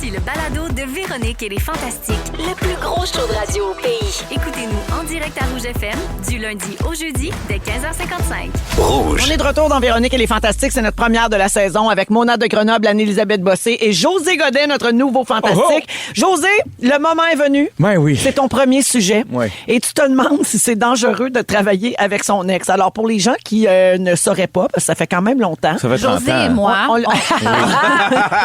Voici le balado de Véronique et les Fantastiques. Le plus gros show de radio au pays. Écoutez-nous en direct à Rouge FM du lundi au jeudi dès 15h55. Rouge. On est de retour dans Véronique et les Fantastiques. C'est notre première de la saison avec Mona de Grenoble, Anne-Élisabeth Bossé et José Godet, notre nouveau Fantastique. José, le moment est venu. Ben oui. C'est ton premier sujet. Ouais. Et tu te demandes si c'est dangereux de travailler avec son ex. Alors, pour les gens qui ne sauraient pas, parce que ça fait quand même longtemps. Ça fait 30 José ans. et moi,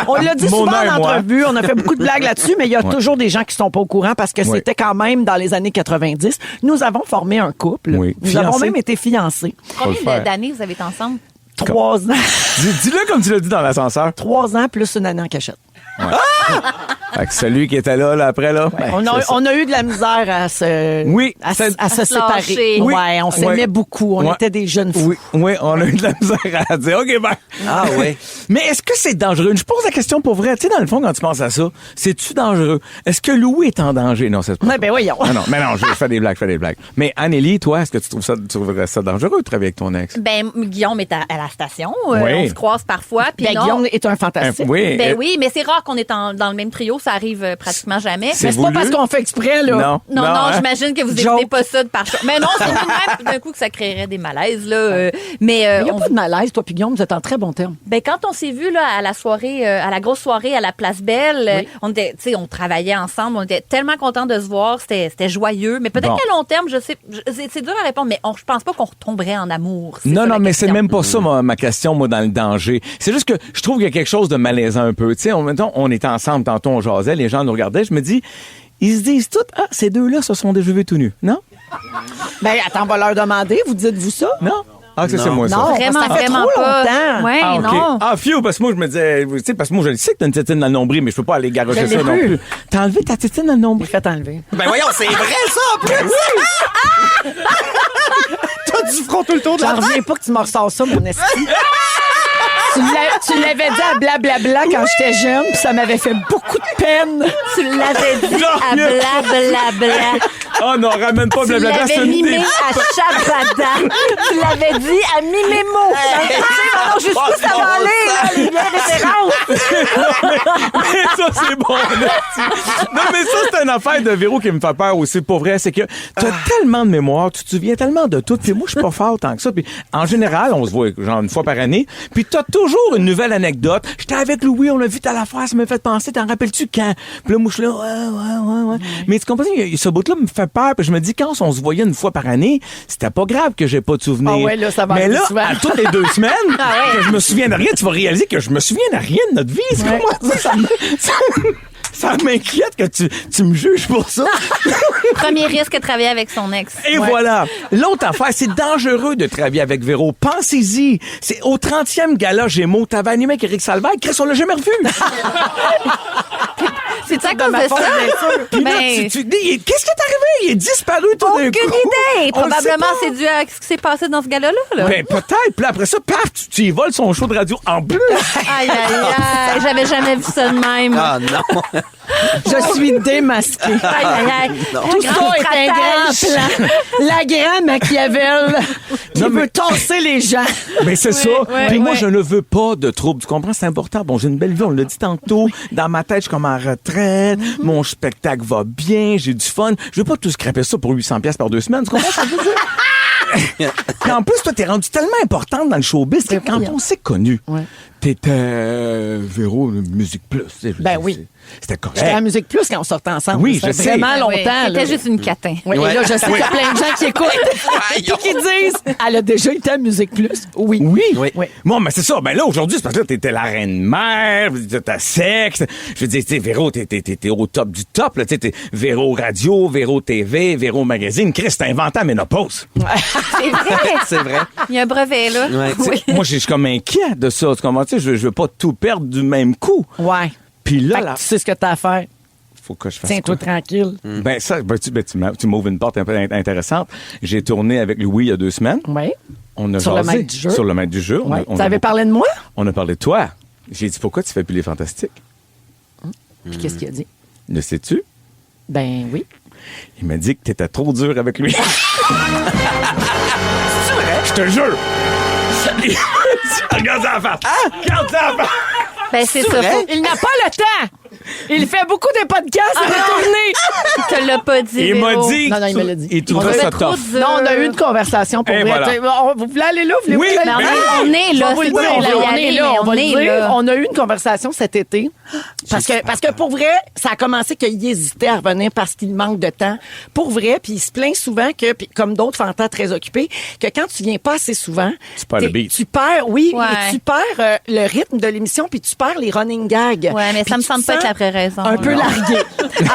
On l'a dit souvent Mona et en moi. entrevue, on a fait beaucoup de blagues là-dessus, mais il y a Ouais. toujours des gens qui sont pas au courant parce que Ouais. c'était quand même dans les années 90. Nous avons formé un couple. Oui. Nous avons Fiancés. même été fiancés. Faut le combien faire. d'années vous avez été ensemble? 3 ans. Dis-le comme tu l'as dit dans l'ascenseur. 3 ans plus une année en cachette. Fait que celui qui était là après, là. ben, On c'est ça. a eu de la misère à se, Oui, à, c'est- à se se séparer. lâcher. Oui. Ouais, on s'aimait Ouais. beaucoup. On Ouais. était des jeunes fous. Oui, oui, on a eu de la misère à dire, OK, ben. Ah oui. Mais est-ce que c'est dangereux? Je pose la question pour vrai. Tu sais, dans le fond, quand tu penses à ça, c'est-tu dangereux? Est-ce que Louis est en danger? Non, c'est pas. Ouais, ben voyons. Ah non, mais non, je fais des blagues. Mais Annélie, toi, est-ce que tu trouverais ça dangereux de travailler avec ton ex? Ben, Guillaume est à la station. Oui. On se croise parfois. Puis Ben, non. Guillaume est un fantastique. Oui. Ben oui, mais c'est rare qu'on est dans le même trio. Ça arrive pratiquement jamais. C'est Mais c'est pas voulu? parce qu'on fait exprès, là. Non. Non, hein? j'imagine que vous Joke. n'écoutez pas ça de par choix. Mais non, c'est même d'un coup que ça créerait des malaises, là. Mais Il n'y a on- pas de malaise, toi puis Guillaume, vous êtes en très bon terme. ben, quand on s'est vu là, à la soirée, à la grosse soirée à la Place Belle, Oui. on était, tu sais, on travaillait ensemble, on était tellement contents de se voir, c'était joyeux. Mais peut-être Bon. qu'à long terme, c'est dur à répondre, mais je pense pas qu'on retomberait en amour. C'est Non, ça, non, la mais c'est question. même pas ça, ma question, moi, dans le danger. C'est juste que je trouve qu'il y a quelque chose de malaisant un peu. Tu sais, mettons, on était ensemble, tantôt, on jasait, les gens nous regardaient, je me dis, ils se disent tous, ah, ces deux-là se sont déjà vus tout nus. Non? Ben, attends, on va leur demander. Vous dites-vous ça? Non? Ah, c'est moi, ça. Non, Vraiment, ça fait vraiment trop pas. longtemps. Ouais, Ah, OK. non. Ah, phew, parce que moi, je me disais, tu sais, parce que moi, je le sais que t'as une tétine dans le nombril, mais je peux pas aller garocher Je ça l'ai non vu. plus. T'as enlevé ta tétine dans le J'ai nombril? fait enlever. Ben voyons, c'est vrai ça en plus. T'as du front tout le tour de J'en la reviens pas que tu me ressors ça, mon esti. Tu l'avais dit à blablabla quand j'étais jeune, puis ça m'avait fait beaucoup de peine. Tu l'avais dit à blablabla. Oh non, ramène pas Tu blablabla, c'est l'avais une mimé idée. à Shabada. Tu l'avais dit à Mimémo. Non, jusqu'où ça va aller, là, les vieilles références? Mais ça, c'est bon. Non, mais ça, c'est une affaire de Véro qui me fait peur aussi, pour vrai. C'est que t'as tellement de mémoire, tu te souviens tellement de tout. Puis moi, je suis pas fort tant que ça. Puis en général, on se voit genre une fois par année. Puis t'as toujours une nouvelle anecdote. J'étais avec Louis, on a vu telle affaire, ça m'a fait penser. T'en rappelles-tu quand? Puis là, moi, je suis là, ouais. Mais tu comprends, ce bout-là me fait peur. Puis je me dis, quand on se voyait une fois par année, c'était pas grave que j'ai pas de souvenirs. Ah ouais, là, ça va Mais arriver là, souvent. à toutes les 2 semaines, que je me souviens de rien, tu vas réaliser que je me souviens de rien de notre vie. C'est Ouais. comment ça m'inquiète que tu me juges pour ça. Premier risque de travailler avec son ex. Et voilà. L'autre affaire, c'est dangereux de travailler avec Véro. Pensez-y. C'est au 30e gala Gémeaux. T'avais animé avec Éric Salvaire. Chris, on l'a jamais revu. C'est à de cause ma de faute, ça? bien sûr. Puis là, Ben, tu te dis, qu'est-ce qui est arrivé? Il est disparu tout d'un coup. aucune idée. On le sait Probablement, pas. c'est dû à ce qui s'est passé dans ce gala-là. Là. Ben, peut-être. Puis là, après ça, paf, tu y voles son show de radio en plus. Aïe, aïe, aïe. J'avais jamais vu ça de même. Ah non. Je suis démasquée. Aïe, aïe, aïe. Tout ça est un grand stratège. plan. La grande Machiavel qui Non, mais- veut tasser les gens. Mais c'est ça. ouais, Puis moi, ouais. je ne veux pas de trouble. Tu comprends? C'est important. Bon, j'ai une belle vie, on l'a dit tantôt. Dans ma tête, je suis comme en retraite. Mon spectacle va bien. J'ai du fun. Je veux pas tout scraper ça pour 800 pièces par 2 semaines. Tu comprends ce que je veux dire? Puis en plus, toi, t'es rendu tellement importante dans le showbiz que quand on s'est connu, Ouais. t'étais Véro Musique Plus. Tu sais, je Ben veux oui. dire, C'était correct. J'étais à Musique Plus quand on sortait ensemble. Oui, Ça je fait sais. vraiment longtemps. C'était là. juste une catin. Oui, Ouais. et là, je sais qu'il y a plein de gens qui écoutent et qui disent elle a déjà été à Musique Plus. Oui. Oui. Oui. Bon, mais c'est ça. Ben là, aujourd'hui, c'est parce que là, t'étais la reine mère, t'as sexe. Je veux dire, tu sais, Véro, t'es au top du top, là. Tu sais, t'es Véro Radio, Véro TV, Véro Magazine. Chris, t'as inventé la ménopause. C'est vrai. C'est vrai. Il y a un brevet, là. Ouais. Tu sais, moi, je suis comme inquiet de ça. Tu comprends? Tu sais, je veux pas tout perdre du même coup. Ouais. Puis là, Fait que là, tu sais ce que t'as à faire. faut que je fasse Tiens-toi quoi? tranquille. Ben ça, tu m'ouvres une porte un peu intéressante. J'ai tourné avec Louis il y a 2 semaines. Oui. On a Sur le jasé. maître du jeu. Sur le maître du jeu. On a- Ouais. on Tu a avais parlé de moi? On a parlé de toi. J'ai dit, pourquoi tu fais plus les fantastiques? Puis qu'est-ce qu'il a dit? Le sais-tu? Ben oui. Il m'a dit que t'étais trop dur avec lui. C'est vrai? Je te jure. Il m'a dit, regarde ça à la face. Regarde ça à la face. Ben, c'est ça. vrai? Faut- Il n'a pas le temps! Il fait beaucoup de podcasts et de tournées. Il te l'a pas dit, Il m'a Véro. dit. Non, il me l'a dit. Il trouvait ça tough. Non, on a eu une conversation pour Et vrai. voilà. Vous voulez aller là? Vous voulez Mais on est là, On va c'est le pas dire, qu'on va y on aller, est là, mais on va on le est dire. là. On a eu une conversation cet été. Parce que pour vrai, ça a commencé qu'il hésitait à revenir parce qu'il manque de temps. Pour vrai, puis il se plaint souvent que, puis comme d'autres fantas très occupés, que quand tu viens pas assez souvent, Tu perds le beat. tu perds, oui, Ouais. et tu perds le rythme de l'émission, puis tu perds les running gags. Ouais, mais Puis ça me tu semble te pas être sens la vraie raison. un peu largué.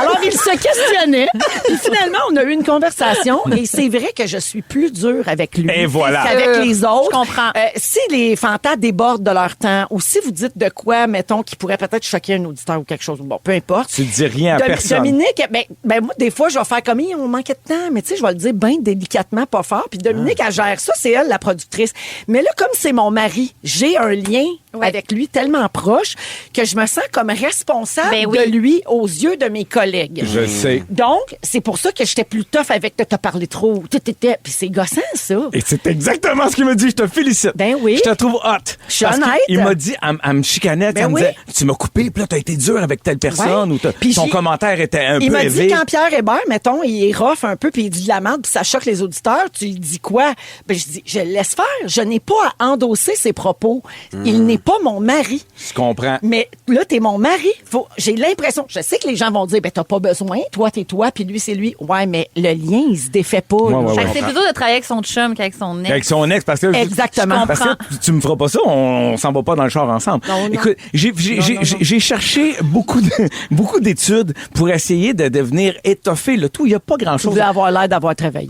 Alors, il se questionnait. Puis finalement, on a eu une conversation et c'est vrai que je suis plus dure avec lui Et voilà. qu'avec les autres. Je comprends. Si les fantas débordent de leur temps ou si vous dites de quoi, mettons, qui pourrait peut-être choquer un auditeur ou quelque chose, bon, peu importe. Tu dis rien à personne. Dominique, ben moi, des fois, je vais faire comme, on manquait de temps, mais tu sais, je vais le dire bien délicatement, pas fort. Puis Dominique, elle gère ça, c'est elle, la productrice. Mais là, comme c'est mon mari, j'ai un lien avec lui tellement proche que je me sens comme responsable Ben oui. de lui aux yeux de mes collègues. Je sais. Donc, c'est pour ça que j'étais plus tough avec t'as parlé trop. Puis c'est gossant, ça. Et c'est exactement ce qu'il m'a dit. Je te félicite. Ben oui. Je te trouve hot. Je suis Parce qu'il- honnête. Il m'a dit, elle me chicanait, Ben elle me oui. disait, tu m'as coupé, puis là, t'as été dur avec telle personne, Ouais. ou Puis ton j'ai- commentaire était un Il peu m'a élevé. dit quand Pierre Hébert, mettons, il est rough un peu puis il dit de la merde puis ça choque les auditeurs, tu lui dis quoi? Ben je dis je le laisse faire, je n'ai pas à endosser ses propos. Il n'est pas mon mari. Je comprends. Mais là t'es mon mari, j'ai l'impression, je sais que les gens vont dire ben t'as pas besoin, toi t'es toi puis lui c'est lui. Ouais, mais le lien il se défait pas. là. Ouais, Fait ouais. que c'est plutôt de travailler avec son chum qu'avec son ex. Avec son ex, parce que... Exactement. Parce que tu me feras pas ça, on s'en va pas dans le char ensemble. Non, non. Écoute, j'ai cherché beaucoup d'études pour essayer de devenir étoffé le tout. Il y a pas Tu grand-chose. veux avoir l'air d'avoir travaillé.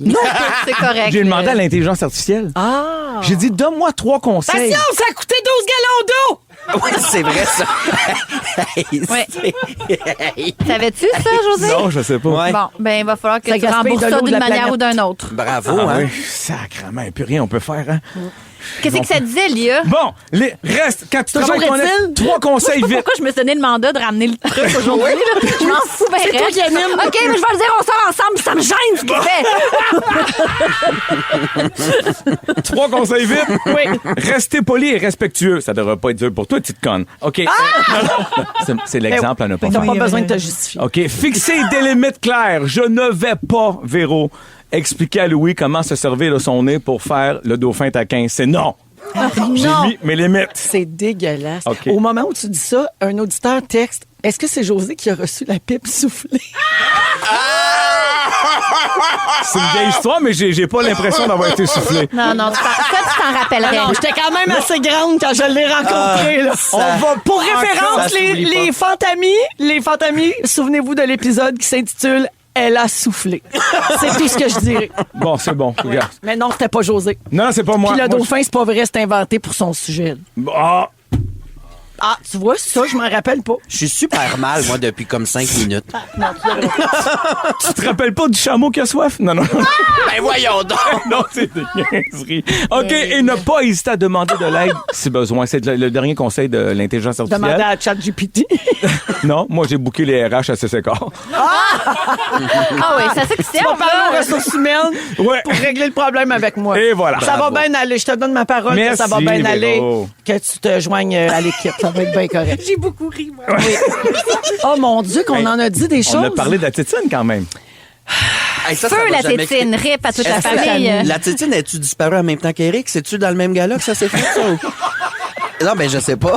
C'est correct. J'ai demandé à l'intelligence artificielle. Ah. J'ai dit, donne-moi 3 conseils. Attention, ça a coûté 12 gallons d'eau. Oui, c'est vrai, ça. Ouais. Hey. Savais-tu ça, José? Non, je sais pas. Ouais. Bon, ben, il va falloir que Ça tu gaspille rembourses de ça l'eau de d'une la manière planète. ou d'une autre. Bravo, Ah hein? oui, sacrément, plus rien on peut faire, hein? Qu'est-ce que ça disait, Lia? Bon, reste, quand tu Toujours travailles avec ton est-il? ex, 3 conseils Je sais pas vite. pourquoi je me suis donné le mandat de ramener le truc aujourd'hui. là. Je m'en fous bien C'est toi raide. qui anime. OK, mais je vais le dire, on sort ensemble, puis ça me gêne ce qu'il fait. 3 conseils vite. Oui. Restez poli et respectueux. Ça devrait pas être dur pour toi, petite conne. OK. C'est l'exemple à ne pas T'as faire. pas besoin de te justifier. OK. Fixez des limites claires. Je ne vais pas, Véro, expliquer à Louis comment se servir de son nez pour faire le dauphin taquin. C'est non. J'ai Non. mis mes limites. C'est dégueulasse. OK. Au moment où tu dis ça, un auditeur texte est-ce que c'est José qui a reçu la pipe soufflée? C'est une vieille histoire, mais j'ai pas l'impression d'avoir été soufflé. Non, non, ça, tu t'en rappellerais. Non, j'étais quand même assez grande quand je l'ai rencontré. là. ça- On va, pour référence, ça s'oublie les fantamis, souvenez-vous de l'épisode qui s'intitule Elle a soufflé. C'est tout ce que je dirais. Bon, c'est bon. Regarde. Mais non, c'était pas José. Non, c'est pas moi. Puis le Moi, dauphin, c'est pas vrai, c'est inventé pour son sujet. là. Ah, Ah, tu vois, ça, je m'en rappelle pas. Je suis super mal, moi, depuis comme 5 minutes. tu te rappelles pas du chameau qui a soif? Non, non. Ben voyons donc! Non, c'est des niaiseries. OK, et ne pas hésiter à demander de l'aide si besoin. C'est le dernier conseil de l'intelligence artificielle. Demandez à ChatGPT. Non, moi, j'ai booké les RH à CCCor. Ah oui, ça c'est que c'est. On parle aux ressources humaines Ouais. pour régler le problème avec moi. Et voilà. Ça Bravo. va bien aller. Je te donne ma parole que ça va Merci, bien aller. Véro. Que tu te joignes à l'équipe. Ça va être bien correct. J'ai beaucoup ri, moi. Oui. Oh mon Dieu, qu'on en a dit des choses. On a parlé de la tétine quand même. Hey, ça Feu va la jamais tétine, rip à toute la Est-ce que famille. La tétine, es-tu disparue en même temps qu'Éric? C'est-tu dans le même gala que ça s'est fait, ça? ou- Non, ben, je sais pas.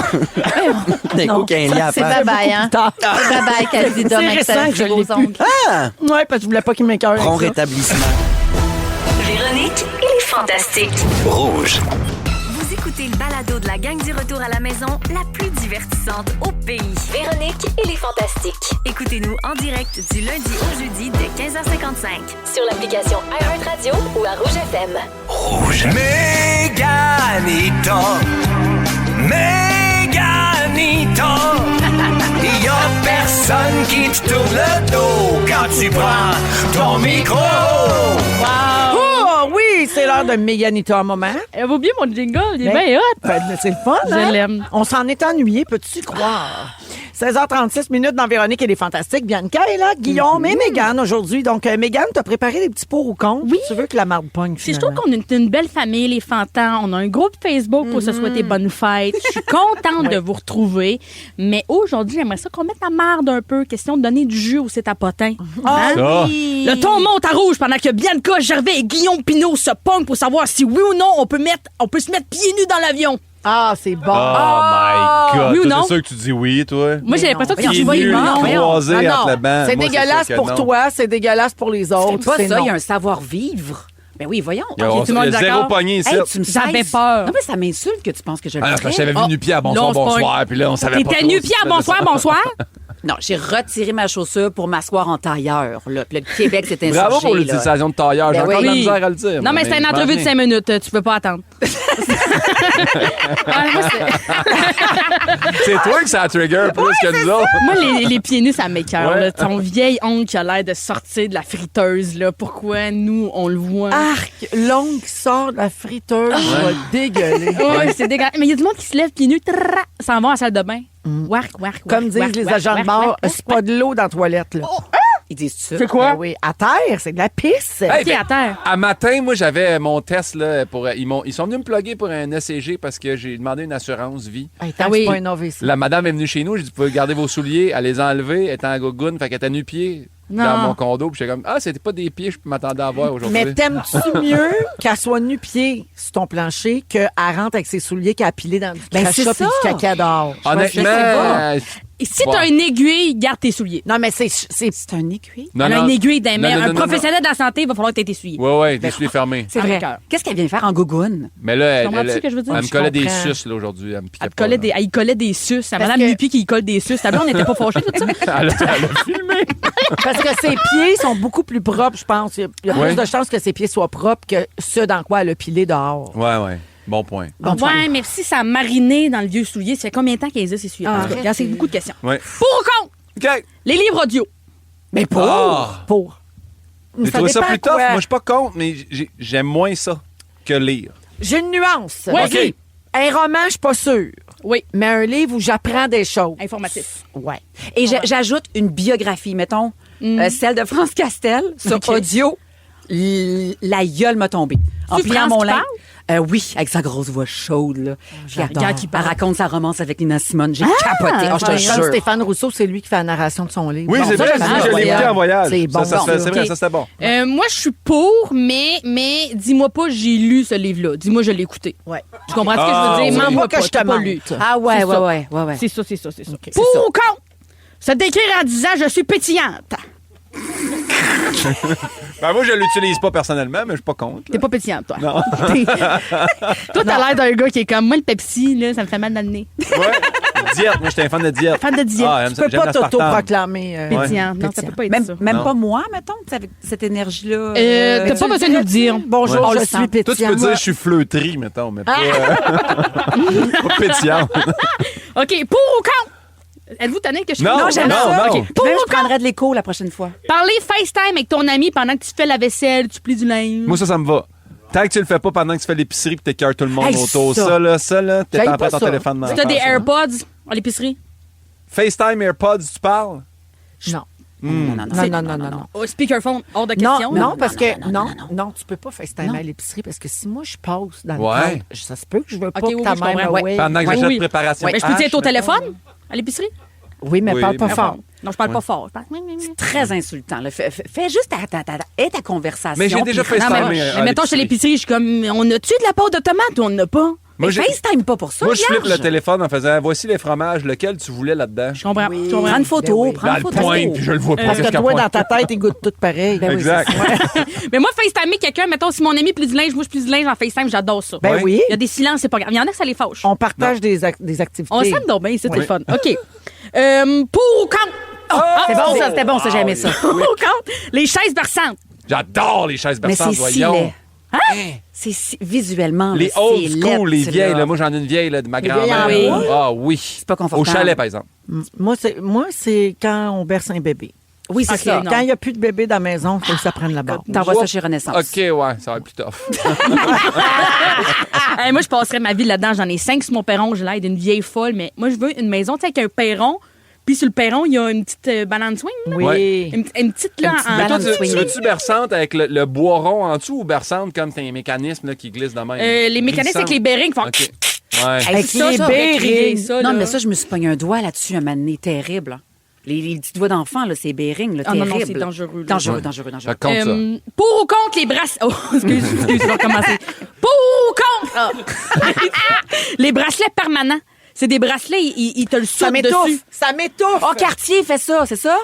D'un coup, qu'il y a un lien à C'est faire. bye-bye, hein? C'est bye-bye, Caldi Dom, avec récent sa que je l'ai gros plus. ongles. Ah! Ouais, parce que je voulais pas qu'il m'écoeure. Prompt avec ça. rétablissement. Véronique et les Fantastiques. Rouge. Vous écoutez le balado de la gang du retour à la maison, la plus divertissante au pays. Véronique et les Fantastiques. Écoutez-nous en direct du lundi au jeudi dès 15h55. Sur l'application iHeartRadio ou à Rouge FM. Rouge. Méganito. Méganito. Y a personne qui te tourne le dos quand tu prends ton micro. Oh oui, c'est l'heure de Méganita un moment. Elle va bien mon jingle, il est Ben, bien hot. ben, c'est le fun, Je hein? l'aime. On s'en est ennuyé, peux-tu croire? 16h36 minutes dans Véronique et les Fantastiques. Bianca est là, Guillaume et Mégane aujourd'hui. Donc, Mégane, t'as préparé des petits pour ou contre? Oui. Tu veux que la marde pogne, Puis je finalement? trouve qu'on est une belle famille, les Fantans. On a un groupe Facebook pour se souhaiter bonne fête. Je suis contente de vous retrouver. Mais aujourd'hui, j'aimerais ça qu'on mette la marde un peu. Question de donner du jus au c'est à potin. Hein? Ça. Le ton monte à rouge pendant que Bianca, Gervais et Guillaume Pinot se pognent pour savoir si oui ou non on peut se mettre pieds nus dans l'avion. Ah, c'est bon. Oh my God. Oui ou Toi, non? C'est sûr que tu dis oui, toi. Moi, j'ai l'impression que Pieds tu vas y nus, non. croisés Non, entre la bande. c'est Moi, dégueulasse sûr que pour non. toi, c'est dégueulasse pour les autres. C'est pas ça, non. il y a un savoir-vivre. Ben oui, voyons. Il y a Ok, tout le monde est zéro d'accord? poignée ici. Hey, tu me J'avais saises. peur. Non, mais ça m'insulte que tu penses que je le Alors, ferais. je t'avais vu nu-pied à Là, on se bonsoir, pogne. puis là, on savait pas. T'étais trop nu-pied si à c'était ça. bonsoir. Non, j'ai retiré ma chaussure pour m'asseoir en tailleur. Là. Puis le Québec s'est insurgé. Bravo pour là. l'utilisation de tailleur. J'ai Ben encore de la oui. misère à le dire. Non, mais c'est une entrevue de 5 minutes. Tu peux pas attendre. C'est toi que ça trigger plus que nous autres. Moi, les pieds nus, ça m'écoeure. Ouais. là. Ton vieil oncle qui a l'air de sortir de la friteuse. Là. Pourquoi nous, on le voit? Arc, l'ongle qui sort de la friteuse, je vais dégueuler. Ouais, c'est dégueulasse. Mais il y a du monde qui se lève pieds nus, s'en va à la salle de bain. Wark, wark, Comme wark, disent wark, les wark, agents de wark, mort, wark, wark. c'est pas de l'eau dans la toilette. Là. Ils disent ça. C'est quoi? Ben oui, à terre, c'est de la pisse. Hey, Pieds à terre. À matin, moi, j'avais mon test. Là, ils sont venus me plugger pour un ECG parce que j'ai demandé une assurance vie. Hey, tant Ah que oui. c'est pas un AVC. La madame est venue chez nous. J'ai dit, vous pouvez garder vos souliers, elle les a enlevés, elle était en gogoune, fait qu'elle était nu-pied Non. dans mon condo. Puis j'étais comme, c'était pas des pieds, je m'attendais à voir aujourd'hui. Mais t'aimes-tu mieux qu'elle soit nu-pied sur ton plancher qu'elle rentre avec ses souliers qu'elle a pilé dans du Ben, c'est crachat puis ça. du caca dehors? Honnêtement, Et si Ouais. t'as une aiguille, garde tes souliers. Non, mais c'est C'est un aiguille. non, Elle a non. une aiguille d'un Non, main. non, Un non, non, professionnel de la santé, il va falloir que t'aies tes souliers. Ouais, des souliers fermés. C'est Ah, vrai. d'accord. Qu'est-ce qu'elle vient faire en gougoune? Mais là, Comprends-tu ce que je veux dire? elle me Je collait des comprends. suces là, aujourd'hui. Elle me piquait Elle pas, collait là. il collait des suces. C'est Parce Madame que- Lupi qui y colle des suces. Ta blonde n'était pas fâchée, tout ça? Elle a filmé. Parce que ses pieds sont beaucoup plus propres, je pense. Il y a Ouais. plus de chances que ses pieds soient propres que ceux dans quoi elle a pilé dehors. Ouais. Bon point. Ouais, mais si ça a mariné dans le vieux soulier, ça fait combien de temps qu'elle existe, ces souliers? En tout cas, regarde, c'est beaucoup de questions. Ouais. Pour ou contre? OK. Les livres audio. Mais pour. Ah. Pour. J'ai trouvé ça dépend plus tough. quoi. Moi, je suis pas contre, mais j'aime moins ça que lire. J'ai une nuance. Oui. OK. Un roman, je suis pas sûre. Oui. Mais un livre où j'apprends des choses. Informatif. Ouais. Et j'ajoute une biographie, mettons, celle de France Castel, sur OK. audio. La gueule m'a tombé. En C'est pliant France mon qui linge. parle? Oui, avec sa grosse voix chaude. Là. j'adore. Elle, elle raconte sa romance avec Nina Simone. J'ai capoté. Oh, je te Comme jure. Stéphane Rousseau, c'est lui qui fait la narration de son livre. Oui, Bon, c'est ça, vrai, j'aime je bien. l'ai écouté en voyage. C'est bon. Ça, bon. c'est vrai, OK. ça c'était bon. Moi, je suis pour, mais dis-moi pas j'ai lu ce livre-là. Dis-moi je l'ai écouté. Ouais. Tu comprends ce que Ah, je veux dire? oui. M'envoie Pas que pas, je te t'as pas mente. lu. Ah ouais, C'est ouais, ça. ouais, ouais, ouais. C'est ça, c'est ça, c'est ça. OK. Pour C'est ça. ou contre? Se décrire en disant je suis pétillante. Ben, moi, je l'utilise pas personnellement, mais je suis pas contre. T'es pas pétillante, toi. Non. Toi, t'as l'air d'un gars qui est comme moi, le Pepsi, là, ça me fait mal dans le nez. Ouais. Diète. Moi, j'étais un fan de diète. Fan de diète. Ah, Tu peux pas l'aspartame. t'auto-proclamer. Pétillante. Non, ça pétillant. peut pas être Même, ça. même Non. pas moi, mettons, tu sais, avec cette énergie-là. T'as pas besoin de nous le dire. Bonjour, Ouais. On je le suis sent. pétillant. Toi, tu peux dire je suis fleutrie, mettons, mais pas, pas pétillant. OK, pour ou contre? Êtes-vous tanné que je Non, j'aime non, ça. non. OK. Même je prendrais de l'écho la prochaine fois. Parler FaceTime avec ton ami pendant que tu fais la vaisselle, tu plies du linge. Moi, ça me va. Tant que tu le fais pas pendant que tu fais l'épicerie pis t'écœures tout le monde Hey, autour. ça. Ça, là, t'es J'aille en train pas ton ça. téléphone dans Si la t'as des face, là. AirPods à l'épicerie. FaceTime, AirPods, tu parles? Non. Hmm. Non. Au speakerphone, hors de Non, question. non, parce que non, tu peux pas FaceTime à l'épicerie parce que si moi je passe dans le Ouais. cadre, ça se peut que je veux pas OK, que oui, ta je mère comprends. me Ouais. wave. Pendant que Ouais, j'achète oui. préparation. Mais je peux dire H, au mettons. téléphone à l'épicerie? Oui, mais Oui, parle pas mais- fort. Non, je parle Ouais. pas fort. Je parle... Très insultant. Là. Fais juste ta conversation. Mais j'ai déjà puis- FaceTime. Non, mais, à mais mettons, chez l'épicerie, je suis comme, on a-tu de la pâte de tomate ou on n'a pas? Moi, Mais j'ai- FaceTime pas pour ça, Moi, je flippe vierge. le téléphone en faisant voici les fromages, lequel tu voulais là-dedans. Je comprends. Oui. Je comprends. Prends une photo, Ben oui. prends Dans une le photo. point, puis je le vois pas. Parce que jusqu'à toi, point. dans ta tête, ils goûtent tout pareil. Ben oui, Exact. Mais moi, FaceTimer quelqu'un, mettons, si mon ami plie du linge, moi, je plie du linge en FaceTime, j'adore ça. Ben Ouais. oui. Il y a des silences, c'est pas grave. Il y en a que ça les fâche. On partage des activités. On s'aime donc bien, c'est Oui. le fun. OK. Pour ou contre? C'est bon, ça, c'était bon, ça, j'aimais ça. Pour ou contre? Les chaises berçantes. J'adore les chaises Mais berçantes, c'est si voyons. laid. C'est visuellement, Les là, old c'est school, laid, les c'est vieilles, là. là. Moi, j'en ai une vieille là, de ma vieilles grand-mère. en là. Ah oui. C'est pas confortable. Au chalet, par exemple. Moi, c'est quand on berce un bébé. Oui, c'est Ok, ça. non. Quand il n'y a plus de bébé dans la maison, il faut que ça prenne la barre. T'envoies ça chez Renaissance. OK, ouais, ça va être plus tough. Hey, moi, je passerais ma vie là-dedans. J'en ai 5 sur mon perron. J'ai l'air d'une vieille folle, mais moi, je veux une maison, tu sais, avec un perron, Puis sur le perron, il y a une petite banane swing. Là. Oui. Ouais. Une petite là, en Mais toi, banane tu swing. veux-tu berçante avec le bois rond en dessous ou berçante comme t'as un mécanisme là, qui glisse de même? Les mécanismes avec les bearings font... OK. Ouais. Avec Ça, les j'aurais crié bearings. ça, Non, là. mais ça, je me suis pogné un doigt là-dessus un moment donné, terrible. Les petits doigts d'enfant, là, c'est bearings, là, Ah non, terrible. non, c'est dangereux, là. Dangereux. Ça compte, ça. Pour ou contre les bracelets... Oh, excuse, je vais recommencer. Pour ou contre... les bracelets permanents. C'est des bracelets, ils te le Ça soudent m'étouffe. dessus. Ça m'étouffe. Oh, Cartier fait ça, c'est ça?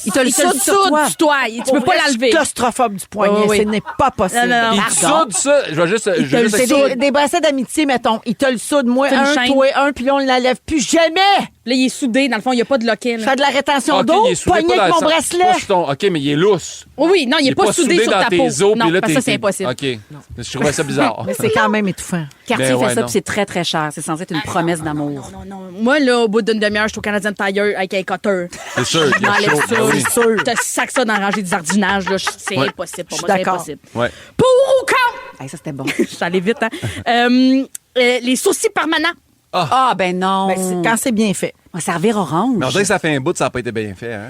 Il te le Ils te le soude sur toi. soudent du toit. Tu peux pas l'enlever. Je suis claustrophobe du poignet. Oui. Ce n'est pas possible. Non, non, non. Il te soude ça. Je vais juste. je vais juste C'est expliquer. des bracelets d'amitié, mettons. Ils te le soudent, moi, C'est une un, chaîne. toi, un, puis là, on ne la lève plus jamais. Là, il est soudé. Dans le fond, il n'y a pas de loquet. Je Là. fais de la rétention OK, d'eau, il est soudé poigné pas avec dans mon le sens- bracelet. pas sur ton- OK, mais il est lousse. Oui, non, il n'est pas soudé sur dans ta tes peau. os, puis Non, là, parce que ça, c'est impossible. OK. Je trouvais ça bizarre. Mais c'est quand même étouffant. Cartier Ben ouais, fait ça, non. puis c'est très, très cher. C'est censé être une promesse d'amour. Non, non. Moi, là, au bout d'une demi-heure, je suis au Canadian Tire avec un cutter. C'est sûr. il y a M'enlève chaud. ça. Ben oui. C'est sûr. Je te sac ça dans la rangée du jardinage. Là. C'est Ouais. impossible pour Je moi. suis C'est d'accord. impossible. Ouais. Pour ou contre? Hey, ça, c'était bon. Je suis allée vite, hein? Les sourcils permanents. Ah, ben non. Ben, c'est- quand c'est bien fait. On va servir orange. Mais on dirait que ça fait un bout, ça n'a pas été bien fait. Hein?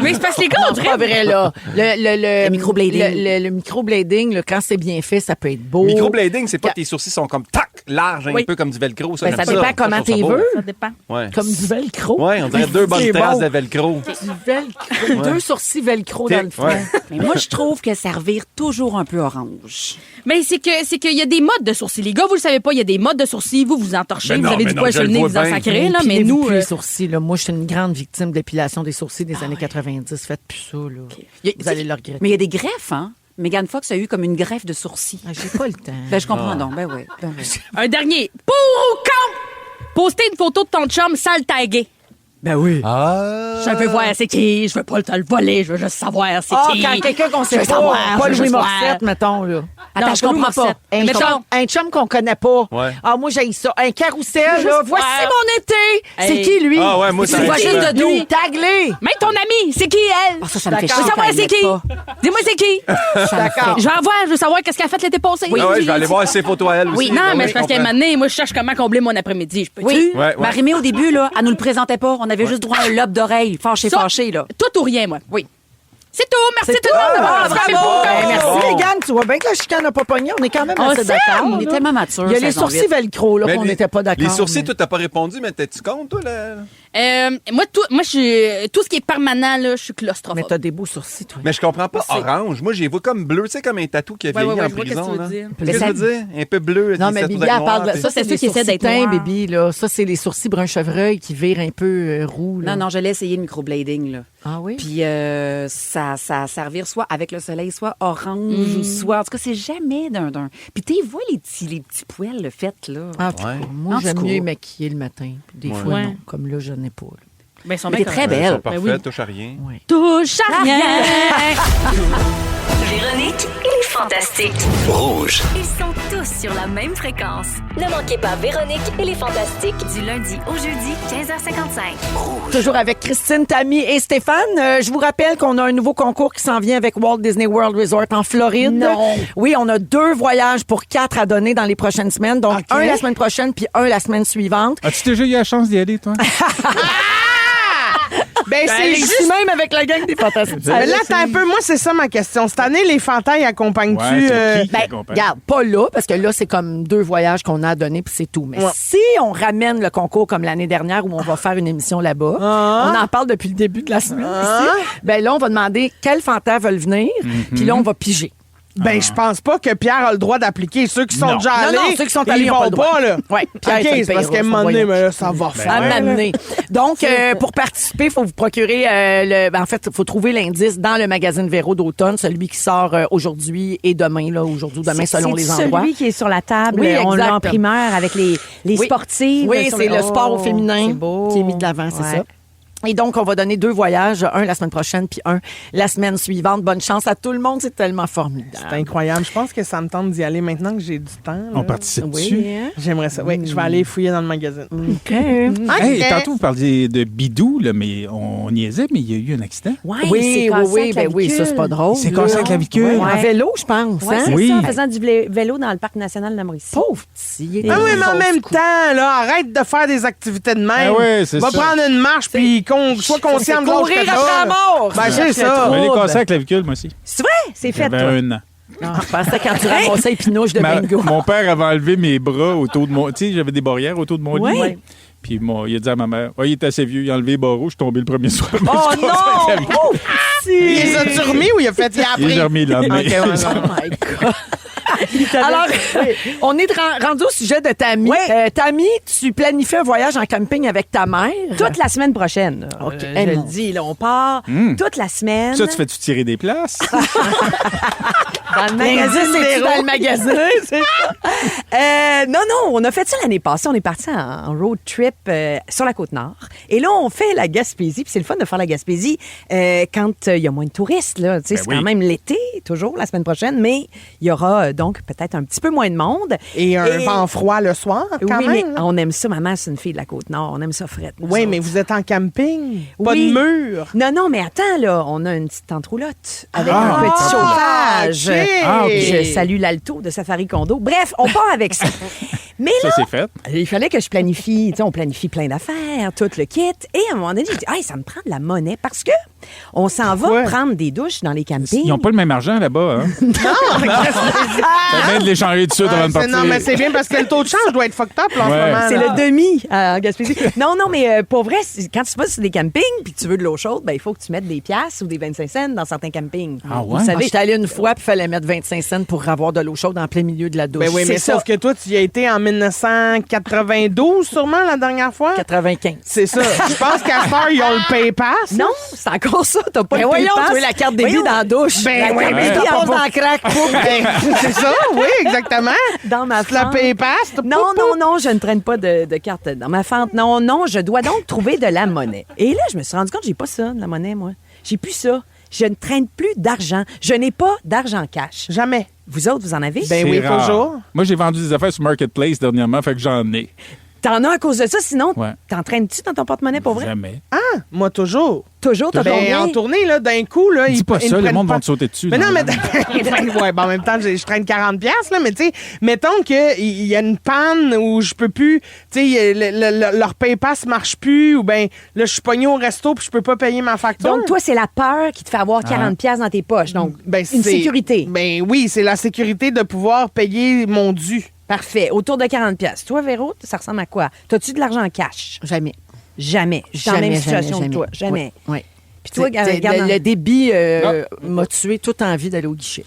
Mais c'est parce que les gars, on C'est pas dirait... vrai, là. Le microblading. Le microblading, là, quand c'est bien fait, ça peut être beau. Microblading, c'est pas que tes sourcils sont comme tac, large, un Oui. peu comme du velcro. Ça, Ben, ça j'aime dépend comment je trouve ça t'es beau. veux. Ça dépend. Ouais. Comme du velcro. Ouais, on dirait deux bonnes C'est traces bon. de velcro. Du velcro. Deux sourcils velcro dans le fond. Ouais. Mais moi, je trouve que servir toujours un peu orange. Mais c'est qu'il y a des modes de sourcils. Les gars, vous le savez pas, il y a des modes de sourcils. Vous entorchez, Mais vous non, avez mais du non, poil je sur le le nez, vois vous en bien. sacrez, là. Mais Épilez-vous nous... plus les sourcils, là. Moi, je suis une grande victime d'épilation des sourcils des années 90. Faites plus ça, là. Vous allez le regretter. Mais il y a des greffes, hein? Megan Fox a eu comme une greffe de sourcils. Ah, j'ai pas le temps. Ben, je comprends donc. Ben oui. Ben oui. Un dernier. Pour ou contre? Poster une photo de ton chum sans le taguer. Ben oui. Je veux voir c'est qui. Je veux pas te le voler. Je veux juste savoir c'est Ah, qui. quand quelqu'un qu'on sait Je veux pas, savoir, pas je veux Louis juste Morissette, mettons, là. Attends, Non, je comprends Louis pas. Morissette. Un Mettons- chum, un chum qu'on connaît pas. Ouais. Ah, moi, j'ai ça. Un carrousel, là. Juste Voici voir. mon été. C'est Hey. qui, lui? Ah ouais, moi, Tu ça le vois arrive. juste de dos. Lui, tag-les. Même ton ami, c'est qui elle? Ah, ça me fait Je chier. veux savoir quand c'est ils qui. mettent pas. Dis-moi c'est qui. D'accord. Je vais en voir, je veux savoir qu'est-ce qu'elle a fait l'été passé. Ah ouais, je vais aller voir ses photos à elle aussi. Oui, non, Ah mais ouais, c'est parce je qu'à un comprends. moment donné, moi, je cherche comment combler mon après-midi. Je peux Oui. Ouais, ouais. Marie-Mé, au début, là, elle nous le présentait pas. On avait juste droit à un lobe d'oreille. Fâché, Ça, fâché, là. Tout ou rien, moi. Oui. C'est tout. Merci tout le monde. Ah, d'avoir bravo! participé. Ben, merci, Bon. Mégane. Tu vois bien que la chicane n'a pas pogné. On est quand même On assez s'aime. d'accord. On est là. tellement matures. Il y a les saison sourcils 8. velcro, là, Mais qu'on les- n'était pas d'accord. Les sourcils, mais- toi, t'as pas répondu, mais t'es-tu compte, toi, là? Moi, tout ce qui est permanent, là, je suis Mais claustrophobe. t'as des beaux sourcils, toi. Mais je comprends pas orange. Moi, j'y vois comme bleu, tu sais, comme un tatou qui a vieilli ouais, en je vois prison. qu'est-ce que tu là. veux dire. Qu'est-ce que je veux dire? Un peu bleu. Non, des mais tatous Bibi, elle noirs, parle de puis- ça. c'est C'est ceux des qui essaient sourcils d'être teints, noirs. Bibi, là. Ça, c'est les sourcils brun chevreuil qui virent un peu roux, là. Non, non, je l'ai essayé le microblading, là. Ah oui? Puis ça servir soit avec le soleil, soit orange ou soit... En tout cas, c'est jamais d'un... Puis tu vois les petits poils, le fait, là. En tout cas, Ouais. moi, En tout j'aime cas. mieux maquiller le matin. Puis des fois, Ouais. non. Comme là, je n'ai pas. là. Ben, ils sont Mais bien t'es très corrects. Ils sont belle. parfaits, Ben oui. touche à rien. Ouais. Touche à rien. Véronique et les Fantastiques. Rouge. Ils sont tous sur la même fréquence. Ne manquez pas Véronique et les Fantastiques. Du lundi au jeudi, 15h55. Toujours avec Christine, Tammy et Stéphane. Je vous rappelle qu'on a un nouveau concours qui s'en vient avec Walt Disney World Resort en Floride. Non. Oui, on a 2 voyages pour 4 à donner dans les prochaines semaines. Donc, OK. un la semaine prochaine puis un la semaine suivante. As-tu déjà eu la chance d'y aller, toi? Ben, c'est ici même avec la gang des Fantastiques. Mais là, attends un peu. Moi, c'est ça ma question. Cette année, les Fantailles accompagnent-tu... Ouais, c'est qui Ben, accompagne? regarde, pas là, parce que là, c'est comme 2 voyages qu'on a à donner, puis c'est tout. Mais si on ramène le concours comme l'année dernière, où on va faire une émission là-bas, on en parle depuis le début de la semaine ici, ben là, on va demander quels fantas veulent venir, puis là, on va piger. Ben, je pense pas que Pierre a le droit d'appliquer. Ceux qui sont Non. déjà Non, allés, non, ceux qui sont allés, ils ils ont vont pas le droit. pas, là. Ouais, Pierre, OK, il fait le c'est parce payroll, qu'à un son moment donné, voyage. mais là, ça va faire. À m'amener. Donc, pour participer, il faut vous procurer en fait, il faut trouver l'indice dans le magazine Véro d'automne, celui qui sort aujourd'hui et demain, là, aujourd'hui ou demain, selon les endroits. Celui qui est sur la table, Oui, on l'a en exact. primeur avec les Oui. sportives. Oui, sur c'est le sport au féminin c'est beau. qui est mis de l'avant, c'est Ouais. ça. Et donc, on va donner 2 voyages, un la semaine prochaine puis un la semaine suivante. Bonne chance à tout le monde, c'est tellement formidable. C'est incroyable. Je pense que ça me tente d'y aller maintenant que j'ai du temps. Là. On participe dessus. Oui, hein? J'aimerais ça. Oui, je vais aller fouiller dans le magazine. OK. Hey, tantôt, vous parliez de bidou, là, mais on niaisait, mais il y a eu un accident. Oui, ça, c'est pas drôle. C'est cassé la clavicule. En vélo, je pense. Ouais, hein? c'est Oui. ça, en faisant du vélo dans le parc national de la Mauricie. Pauvre petit. Ah oui, mais en même temps, là, arrête de faire des activités de même. Ah ouais, c'est Va ça. prendre une marche, puis sois conscient de l'autre. courir après la mort. Ben, c'est ça. Je vais aller casser la clavicule, moi aussi. C'est vrai? C'est fait, J'avais toi. 1 an. Non, je pensais quand tu ramassais les pinouches de bingo. Mon père avait enlevé mes bras autour de mon... Tu sais, j'avais des barrières autour de mon lit. Oui. Puis il a dit à ma mère, il est assez vieux, il a enlevé les barreaux, je suis tombé le premier soir. Oh non! Oh, Il les a-tu remis ou il a fait y a Il appris? est remis le lendemain. Ok, ouais, ouais. Oh my God. Alors, on est rendu au sujet de Tammy. Oui. Tammy, tu planifies un voyage en camping avec ta mère. Toute la semaine prochaine. OK. Je le dis, là, on part toute la semaine. Ça, tu fais-tu tirer des places? dans le Magazine, c'est dans le magasin. c'est ça. Non, on a fait ça l'année passée. On est parti en road trip sur la Côte-Nord. Et là, on fait la Gaspésie. Puis c'est le fun de faire la Gaspésie quand il y a moins de touristes. Là. Tu sais, c'est oui. quand même l'été, toujours, la semaine prochaine. Mais il y aura donc peut-être un petit peu moins de monde. Et un vent froid le soir, quand oui, même. mais là. on aime ça. Maman, c'est une fille de la Côte-Nord. On aime ça frette. nous Oui, autres. mais vous êtes en camping. Pas Oui. de mur. Non, mais attends, là, on a une petite tente-roulotte avec Ah. un petit chauffage. OK. Ah, ok. Je salue l'Alto de Safari Condo. Bref, on part avec ça. Mais Ça, là, c'est fait. il fallait que je planifie. Tu sais, on planifie plein d'affaires, tout le kit. Et à un moment donné, j'ai dit, hey, ça me prend de la monnaie parce que on s'en va Ouais. prendre des douches dans les campings. Ils n'ont pas le même argent là-bas. Hein? C'est bien de l'échanger tout de suite avant de partir. Non, mais c'est bien parce que le taux de change doit être fucked up là, en Ouais. ce moment. C'est là. le demi à Gaspésie. Non, mais pour vrai, quand tu vas sur des campings puis tu veux de l'eau chaude, ben il faut que tu mettes des piastres ou des 25 cents dans certains campings. Ah ouais? Vous Vous savez, savez, j'étais allée une fois, puis il fallait mettre 25 cents pour avoir de l'eau chaude en plein milieu de la douche. Ben oui, mais c'est sauf ça. que toi, tu y as été en 1992, sûrement, la dernière fois. 95. C'est ça. Je pense qu'à ce heure, ils ont le PayPass. Non, c'est encore ça. T'as pas Mais le voyons, PayPass. tu veux la carte débit Voyons. dans la douche. Ben la oui, carte mais débit t'as passe pas- dans le crack. Ben, c'est ça, oui, exactement. Dans ma Tu la fente. PayPass. Non, je ne traîne pas de carte dans ma fente. Non, je dois donc trouver de la monnaie. Et là, je me suis rendu compte que j'ai pas ça, de la monnaie, moi. J'ai plus ça. Je ne traîne plus d'argent. Je n'ai pas d'argent cash. Jamais. Vous autres, vous en avez? Ben oui, C'est rare. toujours. Moi, j'ai vendu des affaires sur Marketplace dernièrement, fait que j'en ai. T'en as à cause de ça, sinon, Ouais. t'entraînes-tu dans ton porte-monnaie pour vrai? Jamais. Ah, moi, toujours. Toujours, t'as Ben, combien? en tournée, là, d'un coup, là, Dis pas ils ça, me le prennent monde pas. va te sauter dessus. Mais non, là. mais ouais, ben, en même temps, je traîne 40$, là, mais tu sais, mettons qu'il y a une panne où je peux plus, tu sais, leur PayPass marche plus, ou ben là, je suis pogné au resto puis je peux pas payer ma facture. Donc, toi, c'est la peur qui te fait avoir 40$ piastres dans tes poches. Donc, Ben, une c'est- sécurité. Ben oui, c'est la sécurité de pouvoir payer mon dû. Parfait. Autour de 40$. piastres. Toi, Véro, ça ressemble à quoi? T'as-tu de l'argent en cash? Jamais. Jamais. Je suis dans la même situation que toi. Jamais. Oui. Puis toi, C'est- regarde. le débit m'a tué toute envie d'aller au guichet.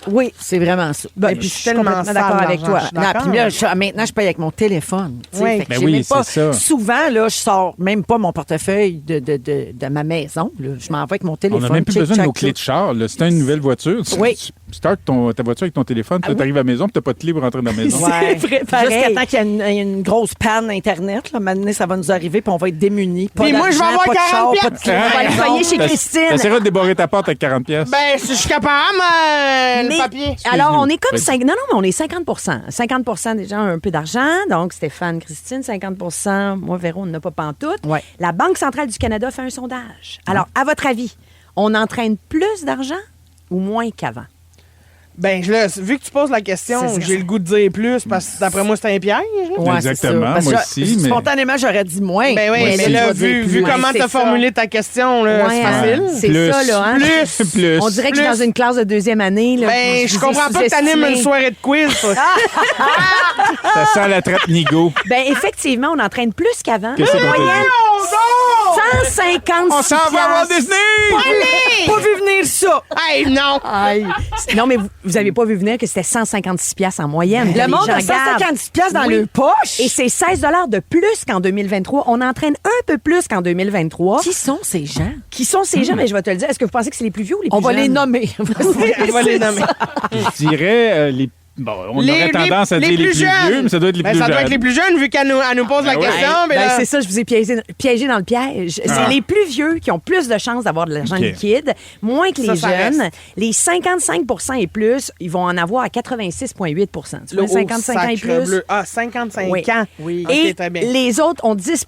Oui. C'est vraiment ça. Ben, Et puis puis, je suis complètement sale, d'accord avec l'argent, toi. je suis Non, d'accord. puis là, maintenant, je paye avec mon téléphone. tu sais. Oui. Fait que Ben j'ai oui, même pas, c'est ça. souvent, là, je sors même pas mon portefeuille de ma maison. Là. Je m'en vais avec mon On téléphone. n'a même plus Tchic, besoin de nos tchac, clés de char. là. Si t'as une nouvelle voiture, Oui. tu startes ta voiture avec ton téléphone, puis Ah tu arrives à la maison, puis t'as pas de clé pour rentrer dans la maison. Ouais. C'est vrai, Pareil. jusqu'à temps qu'il y ait une grosse panne Internet. Là, maintenant, ça va nous arriver, puis on va être démunis. Pas Puis moi, je vais d'argent, avoir pas de char, 40$. pas de clé. Hein? On va aller travailler chez T'as- Christine. T'essaieras de débarrer ta porte avec 40$. Ben, si je suis capable, le Mais- papier. Alors, on est comme Vas-y. 5. Non, mais on est 50%. 50% des gens ont un peu d'argent. Donc, Stéphane, Christine, 50%. Moi, Véro, on n'a pas pantoute. Ouais. La Banque centrale du Canada fait un sondage. Alors, à votre avis, on entraîne plus d'argent ou moins qu'avant? Ben, là, vu que tu poses la question, C'est ça. j'ai le goût de dire plus parce que d'après moi, c'est un piège. là. Ouais, c'est Exactement, ça. Parce moi que aussi, mais- Spontanément, j'aurais dit moins. Ben oui, Ouais, mais je là, vais dire vu plus. comment c'est t'as ça. formulé ta question, là, c'est Ouais, facile. C'est Plus. ça, là. Hein? Plus. Plus. On dirait que je suis Plus. dans une classe de deuxième année. Là, Ben, je comprends pas que t'animes une sous-estimé. soirée de quiz. toi. Ça sent la trappe Nigo. Ben, effectivement, on entraîne plus qu'avant. Qu'est-ce qu'on t'a Moyenne, dit? 150. On s'en va à Walt Disney! Pas vu venir ça. Hey, non! Aïe. Non, mais vous avez pas vu venir que c'était 156 piastres en moyenne. Le Les monde gens a 150 gardent. piastres dans Oui. le poche. Et c'est 16 de plus qu'en 2023. On entraîne un peu plus qu'en 2023. Qui sont ces gens? Qui sont ces gens? Mais je vais te le dire. Est-ce que vous pensez que c'est les plus vieux ou les plus On va jeunes? les nommer. On va les nommer. Je dirais les Bon, on aurait tendance à dire les plus vieux, mais ça doit être les plus jeunes. Ça doit être les plus jeunes, vu qu'elle nous pose la question. C'est ça, je vous ai piégé dans le piège. C'est les plus vieux qui ont plus de chances d'avoir de l'argent liquide, moins que les jeunes. Reste. Les 55 et plus, ils vont en avoir à 86,8 Tu vois, 55 ans et plus. 55 Oui. ans. Oui. Okay, Et très bien. les autres ont 10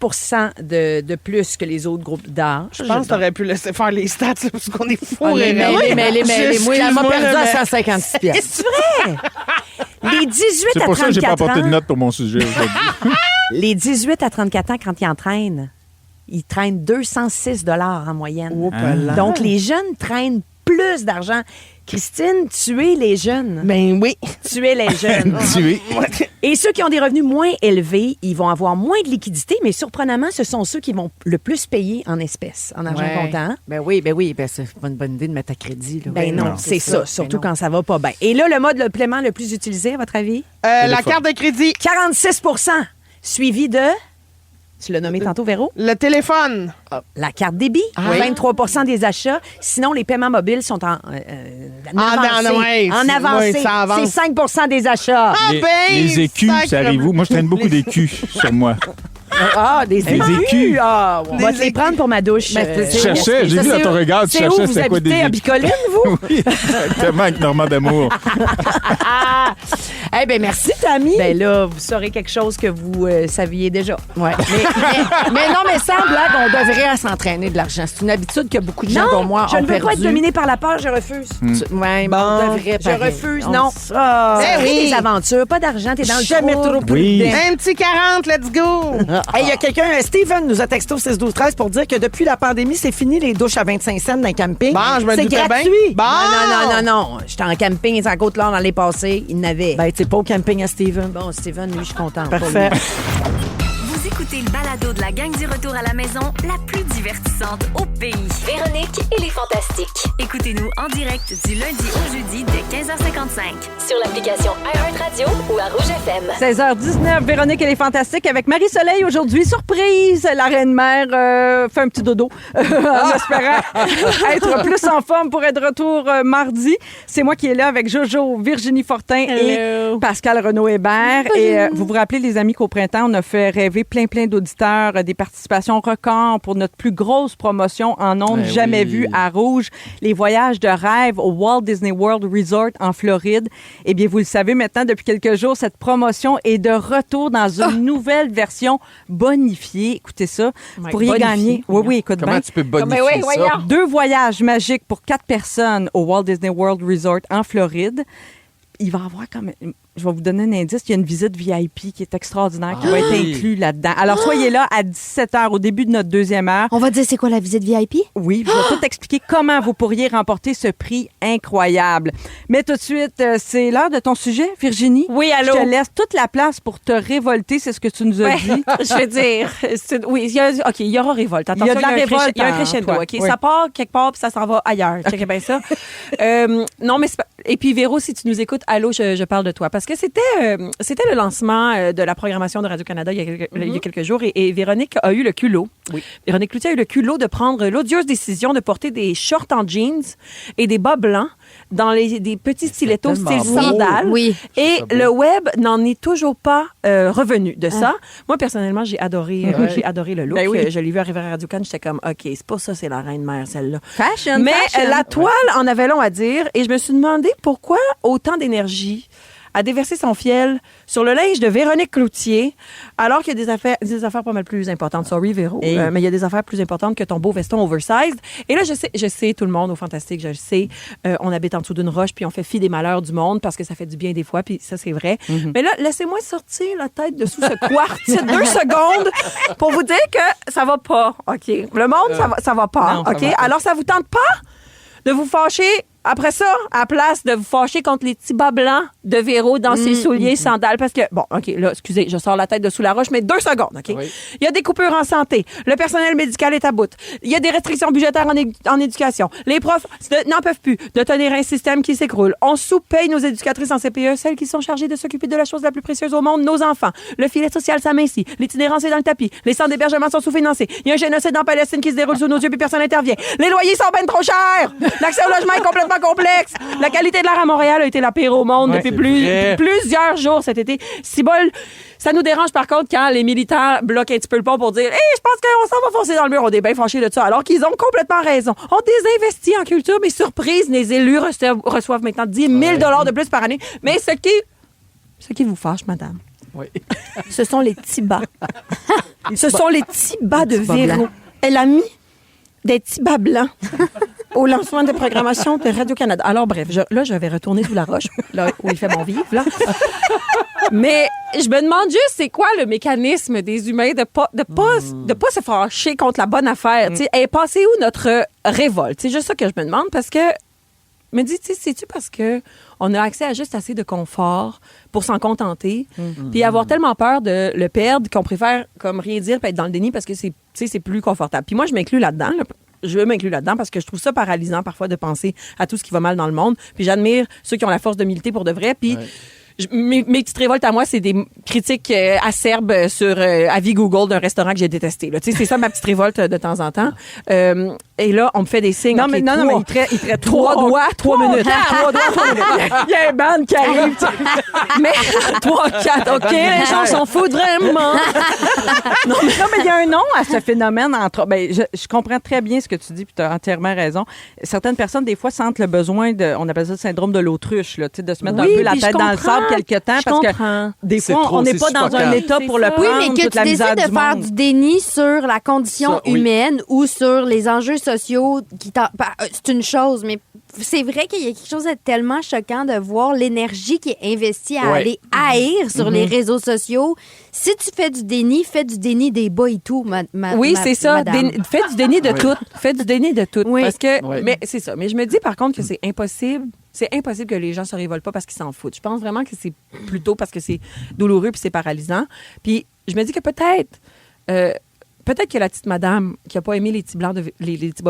de plus que les autres groupes d'âge. Je pense que t'aurais pu laisser faire les stats, là, parce qu'on est fous. Moi, elle m'a perdu à 156 piastres. C'est vrai! Les 18 C'est à pour ça que j'ai pas 34 apporté de ans, notes pour mon sujet aujourd'hui. les 18 à 34 ans, quand ils entraînent, ils traînent 206 en moyenne. Donc, les jeunes traînent plus d'argent. Christine, tuez les jeunes. Ben oui. Tuez les jeunes. Tuer. Et ceux qui ont des revenus moins élevés, ils vont avoir moins de liquidité, mais surprenamment, ce sont ceux qui vont le plus payer en espèces, en argent comptant. Ben oui. Ben, c'est pas une bonne idée de mettre à crédit. Là. Ben non, c'est ça. Surtout quand ça va pas bien. Et là, le mode de paiement le plus utilisé, à votre avis? La carte de crédit. 46 suivi de... Tu l'as nommé tantôt, Véro? Le téléphone. La carte débit, 23 des achats. Sinon, les paiements mobiles sont en avancée. En avancée. Oui, ça avance. C'est 5 des achats. Les écus, ça arrive où? Moi, je traîne beaucoup d'écus sur moi. Des écus. Ah, on va te les prendre pour ma douche. Je cherchais, j'ai vu dans ton regard, tu cherchais c'était quoi des vous habitez à Bicoline, vous? Oui, exactement, avec Normand d'Amour. Eh bien, merci, Tammy. Ben là, vous saurez quelque chose que vous saviez déjà. Ouais. mais non, mais sans blague, on devrait s'entraîner de l'argent. C'est une habitude que beaucoup de gens comme moi ont je ne veux perdu. pas être dominée par la peur, je refuse. Ouais, on devrait Je refuse, non. oui. Des aventures, pas d'argent, t'es dans le Jamais trou. trop Oui. prudent. Un petit 40, let's go. Hey, il y a quelqu'un, Steven, nous a texté au 6-12-13 pour dire que depuis la pandémie, c'est fini les douches à 25 cents dans le camping. Bon, je me c'est doutais gratuit. bien. Bon. Non. J'étais en camping, c'est à Côte-Laure l'année passée. Il n'avait. Ben, t'es pas au camping à Steven. Bon, Steven, lui, je suis contente. Parfait. Vous écoutez le balado de la gang du retour à la maison, la plus divertissante au pays. Véronique et les Fantastiques. Écoutez-nous en direct du lundi au jeudi dès 15h55. Sur l'application iHeartRadio ou à Rouge FM. 16h19, Véronique, elle est fantastique avec Marie-Soleil aujourd'hui. Surprise, la reine-mère fait un petit dodo en espérant être plus en forme pour être de retour mardi. C'est moi qui est là avec Jojo, Virginie Fortin et Pascal Renaud-Hébert. Et vous vous rappelez, les amis, qu'au printemps, on a fait rêver plein d'auditeurs, des participations records pour notre plus grosse promotion en ondes jamais vue à Rouge, les voyages de rêve au Walt Disney World Resort en Floride. Eh bien, vous le savez maintenant, depuis quelques jours, cette promotion est de retour dans une nouvelle version bonifiée. Écoutez ça, vous pourriez gagner. Oui, écoute bien. Comment tu peux bonifier ça? 2 voyages magiques pour 4 personnes au Walt Disney World Resort en Floride. Il va y avoir comme... Je vais vous donner un indice. Il y a une visite VIP qui est extraordinaire, qui va être inclue là-dedans. Alors, soyez là à 17h, au début de notre deuxième heure. On va dire c'est quoi la visite VIP? Oui, je vais tout expliquer comment vous pourriez remporter ce prix incroyable. Mais tout de suite, c'est l'heure de ton sujet, Virginie. Oui, allô? Je te laisse toute la place pour te révolter, c'est ce que tu nous as dit. Je vais dire, oui, il y aura révolte. Attention, Il y a de la révolte il y a un en crescendo, toi. OK? Oui. Ça part quelque part, puis ça s'en va ailleurs. Checkez bien ça. Non, mais c'est pas... Et puis, Véro, si tu nous écoutes, allô, je parle de toi. Parce que c'était le lancement de la programmation de Radio-Canada il y a quelques jours et Véronique a eu le culot. Oui. Véronique Cloutier a eu le culot de prendre l'odieuse décision de porter des shorts en jeans et des bas blancs dans des petits stilettos style sandales. Oui. Et le web n'en est toujours pas revenu de ça. Moi, personnellement, j'ai adoré le look. Ben oui. Je l'ai vu arriver à Radio-Can, j'étais comme, OK, c'est pas ça, c'est la reine-mère, celle-là. Fashion, Mais fashion. la toile en avait long à dire et je me suis demandé pourquoi autant d'énergie à déverser son fiel sur le linge de Véronique Cloutier, alors qu'il y a des affaires pas mal plus importantes. Sorry, Véro, mais il y a des affaires plus importantes que ton beau veston oversized. Et là, je sais, tout le monde au Fantastique, je le sais, on habite en dessous d'une roche, puis on fait fi des malheurs du monde parce que ça fait du bien des fois, puis ça, c'est vrai. Mais là, laissez-moi sortir la tête dessous ce quartz 2 secondes pour vous dire que ça va pas, OK? Le monde, ça va pas, non, OK? ça va pas. Alors, ça vous tente pas de vous fâcher après ça, à place de vous fâcher contre les petits bas blancs de Véro dans ses souliers sandales, parce que, bon, OK, là, excusez, je sors la tête de sous la roche, mais 2 secondes, OK? Oui. Il y a des coupures en santé. Le personnel médical est à bout. Il y a des restrictions budgétaires en éducation. Les profs n'en peuvent plus de tenir un système qui s'écroule. On sous-paye nos éducatrices en CPE, celles qui sont chargées de s'occuper de la chose la plus précieuse au monde, nos enfants. Le filet social s'amincit. L'itinérance est dans le tapis. Les centres d'hébergement sont sous-financés. Il y a un génocide en Palestine qui se déroule sous nos yeux, puis personne n'intervient. Les loyers sont ben trop chers. L'accès au logement est complètement tellement complexe. La qualité de l'air à Montréal a été la pire au monde depuis plusieurs jours cet été. Cibole, ça nous dérange par contre quand les militants bloquent un petit peu le pont pour dire « Hey, je pense qu'on s'en va foncer dans le mur. » On est bien fâchés de ça, alors qu'ils ont complètement raison. On désinvestit en culture, mais surprise, les élus reçoivent maintenant 10 000 $ de plus par année. Mais ce qui vous fâche, madame, ce sont les petits bas. Ce sont les petits bas de Véro. Elle a mis des petits bas blancs au lancement de programmation de Radio-Canada. Alors, bref, je vais retourner sous la roche, là où il fait bon vivre, là. Mais je me demande juste, c'est quoi le mécanisme des humains de pas se fâcher contre la bonne affaire? Tu sais, elle est passée où notre révolte? C'est juste ça que je me demande, parce que me dis, tu sais, c'est-tu parce que on a accès à juste assez de confort pour s'en contenter, puis avoir tellement peur de le perdre qu'on préfère comme rien dire puis être dans le déni parce que c'est plus confortable. Puis moi, je m'inclus là-dedans. Je m'inclus là-dedans parce que je trouve ça paralysant parfois de penser à tout ce qui va mal dans le monde. Puis j'admire ceux qui ont la force de militer pour de vrai. Puis mes petites révoltes à moi, c'est des critiques acerbes sur avis Google d'un restaurant que j'ai détesté. Tu sais, c'est ça ma petite révolte de temps en temps. Et là, on me fait des signes. Non, mais il traite 3 doigts, 3 minutes. 3 doigts, 3 minutes. Il y a un band qui arrive. Mais 3, 4, OK, les gens s'en foutent vraiment. Non, mais il y a un nom à ce phénomène. Je comprends très bien ce que tu dis, puis tu as entièrement raison. Certaines personnes, des fois, sentent le besoin on appelle ça le syndrome de l'autruche, là, de se mettre un peu la tête dans le sable quelque temps, parce que des fois, on n'est pas dans un état pour le prendre. Oui, mais que tu décides de faire du déni sur la condition humaine ou sur les enjeux sociaux, c'est une chose, mais c'est vrai qu'il y a quelque chose de tellement choquant de voir l'énergie qui est investie à aller haïr sur les réseaux sociaux. Si tu fais du déni, fais du déni des bas et tout, oui, c'est ça. Fais du déni de tout. Fais du déni de tout. Oui. Parce que, mais c'est ça. Mais je me dis par contre que c'est impossible. C'est impossible que les gens se révoltent pas parce qu'ils s'en foutent. Je pense vraiment que c'est plutôt parce que c'est douloureux puis c'est paralysant. Puis je me dis que peut-être que la petite madame qui n'a pas aimé les petits bas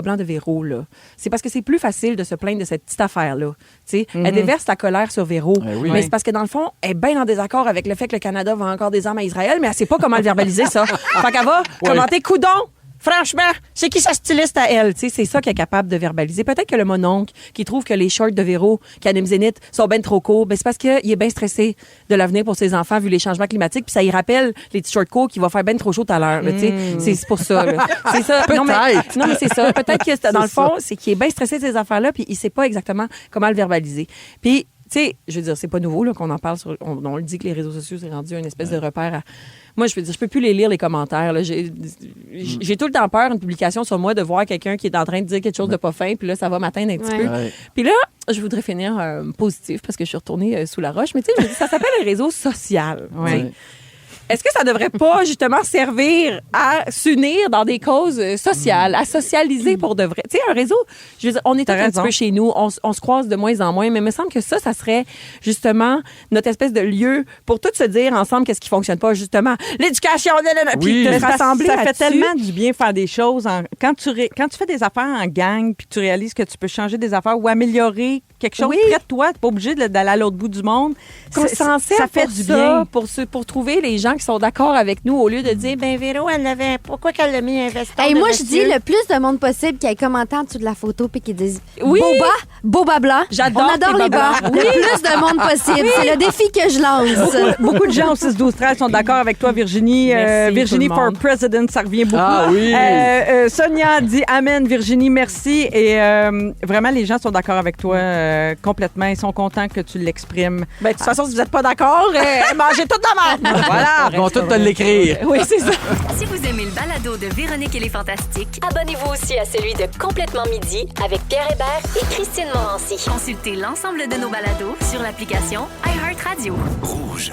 blancs de Véro, là, c'est parce que c'est plus facile de se plaindre de cette petite affaire-là. Elle déverse la colère sur Véro. Mais c'est parce que, dans le fond, elle est bien en désaccord avec le fait que le Canada vend encore des armes à Israël, mais elle ne sait pas comment le verbaliser, ça. Fait qu'elle va commenter « Coudon! » Franchement, c'est qui sa styliste à elle? Tu sais, c'est ça qu'elle est capable de verbaliser. Peut-être que le mononcle qui trouve que les shorts de Véro qui anime Zénith sont bien trop courts, ben c'est parce qu'il est bien stressé de l'avenir pour ses enfants vu les changements climatiques, puis ça y rappelle les petits shorts courts qu'il va faire bien trop chaud tout à l'heure. Tu sais, c'est pour ça. Là. C'est ça. Non mais c'est ça. Peut-être que dans le fond, c'est qu'il est bien stressé de ces affaires-là, puis il sait pas exactement comment le verbaliser. Puis tu sais, je veux dire, c'est pas nouveau là, qu'on en parle. On le dit que les réseaux sociaux, c'est rendu une espèce de repère à... Moi, je veux dire, je peux plus les lire, les commentaires. Là. J'ai tout le temps peur, une publication sur moi, de voir quelqu'un qui est en train de dire quelque chose de pas fin, puis là, ça va m'atteindre un petit peu. Puis là, je voudrais finir positif, parce que je suis retournée sous la roche. Mais tu sais, ça s'appelle un réseau social. Est-ce que ça devrait pas, justement, servir à s'unir dans des causes sociales, à socialiser pour de vrai? Tu sais, un réseau, je veux dire, on est un petit peu chez nous, on se croise de moins en moins, mais il me semble que ça serait, justement, notre espèce de lieu pour tous se dire ensemble qu'est-ce qui fonctionne pas, justement. L'éducation, puis de rassembler ça fait tellement du bien faire des choses. Quand tu fais des affaires en gang, puis tu réalises que tu peux changer des affaires ou améliorer quelque chose près de toi, t'es pas obligé d'aller à l'autre bout du monde. Ça fait du bien pour trouver les gens qui sont d'accord avec nous au lieu de dire Véro, pourquoi qu'elle l'a mis un veston de moi, monsieur? je dis le plus de monde possible qui ait commenté en dessous de la photo puis qui disent Boba blanc. J'adore. On adore les bas. Le plus de monde possible. C'est le défi que je lance. Beaucoup de gens au 6-12-13 sont d'accord avec toi, Virginie. Virginie for President, ça revient beaucoup. Ah oui. Sonia dit Amen, Virginie, merci. Et vraiment, les gens sont d'accord avec toi complètement. Ils sont contents que tu l'exprimes. De toute façon, si vous n'êtes pas d'accord, mangez toute la merde. Voilà. Ils vont tous te l'écrire. Oui, c'est ça. Si vous aimez le balado de Véronique et les Fantastiques, abonnez-vous aussi à celui de Complètement Midi avec Pierre Hébert et Christine Morancy. consultez l'ensemble de nos balados sur l'application iHeartRadio. Rouge.